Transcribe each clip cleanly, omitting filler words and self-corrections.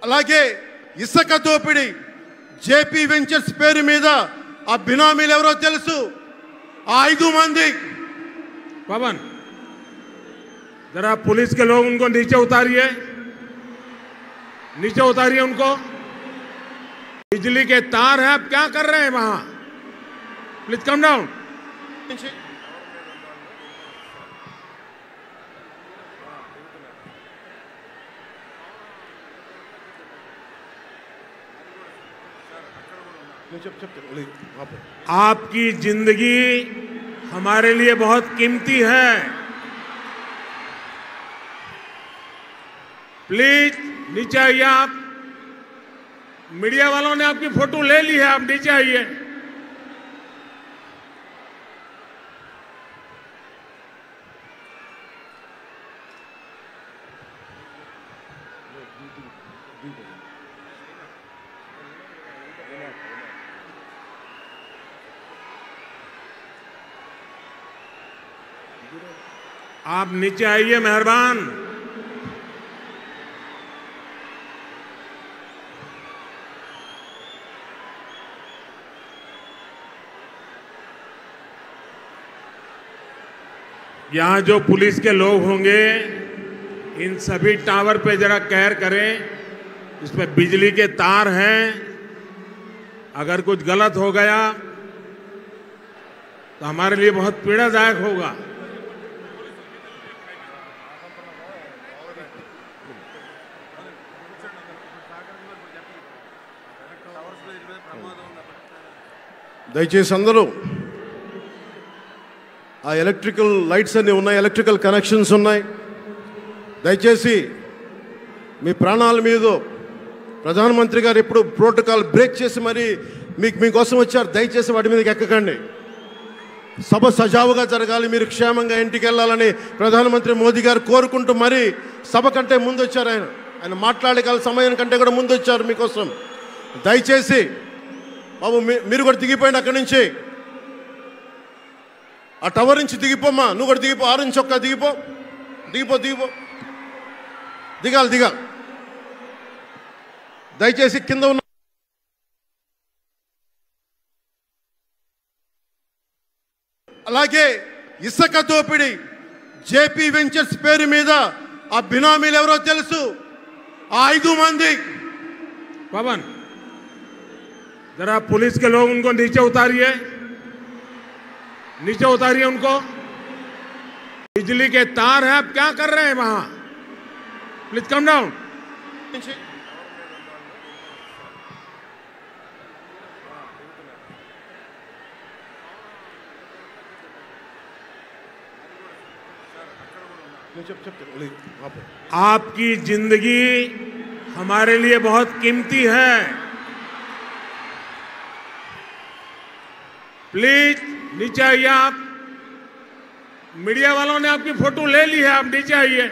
అలాగే ఇసుక దోపిడీ జేపీ వెంచర్స్ పేరు మీద ఆ బినామీలు ఎవరో తెలుసు ఆ 5 మంది पवन जरा पुलिस के लोग उनको नीचे उतारिए उनको बिजली के तार हैं आप क्या कर रहे हैं वहां प्लीज कम डाउन आपकी जिंदगी हमारे लिए बहुत कीमती है प्लीज नीचे आइए आप मीडिया वालों ने आपकी फोटो ले ली है आप नीचे आइए आप नीचे आइए मेहरबान यहां जो पुलिस के लोग होंगे इन सभी टावर पे जरा केयर करें इस पे बिजली के तार हैं अगर कुछ गलत हो गया तो हमारे लिए बहुत पीड़ादायक होगा దయచేసి అందరూ ఆ ఎలక్ట్రికల్ లైట్స్ అన్నీ ఉన్నాయి ఎలక్ట్రికల్ కనెక్షన్స్ ఉన్నాయి దయచేసి మీ ప్రాణాల మీద ప్రధానమంత్రి గారు ఎప్పుడు ప్రోటోకాల్ బ్రేక్ చేసి మరి మీకోసం వచ్చారు దయచేసి వాటి మీదకి ఎక్కకండి సభ సజావుగా జరగాలి మీరు క్షేమంగా ఇంటికి వెళ్ళాలని ప్రధానమంత్రి మోదీ గారు కోరుకుంటూ మరి సభ కంటే ముందు వచ్చారు ఆయన మాట్లాడగల సమయం కంటే కూడా ముందు వచ్చారు మీకోసం దయచేసి బాబు మీరు కూడా దిగిపోయింది అక్కడి నుంచి ఆ టవర్ నుంచి దిగిపోమ్మా నువ్వు కూడా దిగిపో 6 నుంచి ఒక్క దిగిపో దిగాలి దయచేసి కింద ఉన్న అలాగే ఇసుక దోపిడీ జేపీ వెంచర్స్ పేరు మీద ఆ బినామీలు ఎవరో తెలుసు ఆ 5 మంది पवन जरा पुलिस के लोग उनको नीचे उतारिए उनको बिजली के तार हैं आप क्या कर रहे हैं वहां प्लीज कम डाउन आपकी जिंदगी हमारे लिए बहुत कीमती है प्लीज नीचे आइए आप मीडिया वालों ने आपकी फोटो ले ली है आप नीचे आइए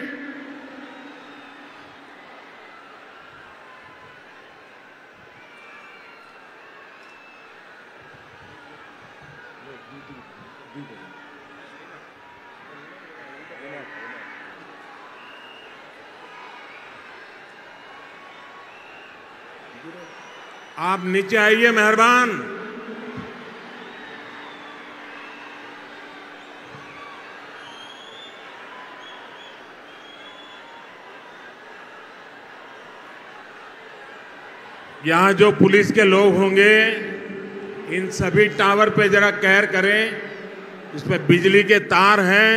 आप नीचे आइए मेहरबान यहां जो पुलिस के लोग होंगे इन सभी टावर पे जरा केयर करें इस पे बिजली के तार हैं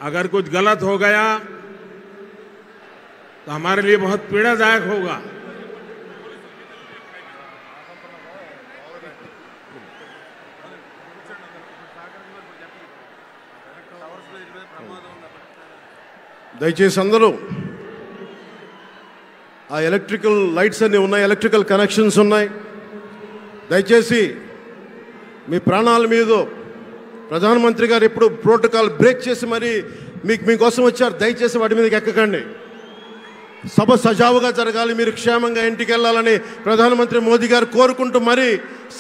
अगर कुछ गलत हो गया तो हमारे लिए बहुत पीड़ादायक होगा దయచేసి అందరూ ఆ ఎలక్ట్రికల్ లైట్స్ అన్నీ ఉన్నాయి ఎలక్ట్రికల్ కనెక్షన్స్ ఉన్నాయి దయచేసి మీ ప్రాణాల మీద ప్రధానమంత్రి గారు ఎప్పుడు ప్రోటోకాల్ బ్రేక్ చేసి మరి మీకోసం వచ్చారు దయచేసి వాటి మీదకి ఎక్కకండి సభ సజావుగా జరగాలి మీరు క్షేమంగా ఇంటికి వెళ్ళాలని ప్రధానమంత్రి మోదీ గారు కోరుకుంటూ మరి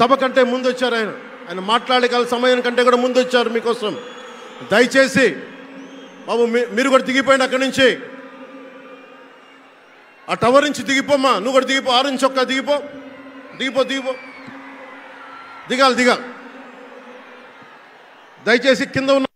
సభ కంటే ముందు వచ్చారు ఆయన మాట్లాడగల సమయం కంటే కూడా ముందు వచ్చారు మీకోసం దయచేసి బాబు మీరు కూడా దిగిపోయింది అక్కడి నుంచి ఆ టవర్ నుంచి దిగిపోమ్మా, నువ్వు కూడా దిగిపో, ఆరెంజ్ చొక్కా దిగిపో, దిగిపో దిగిపో, దిగాలి దిగాలి. దయచేసి కింద ఉన్న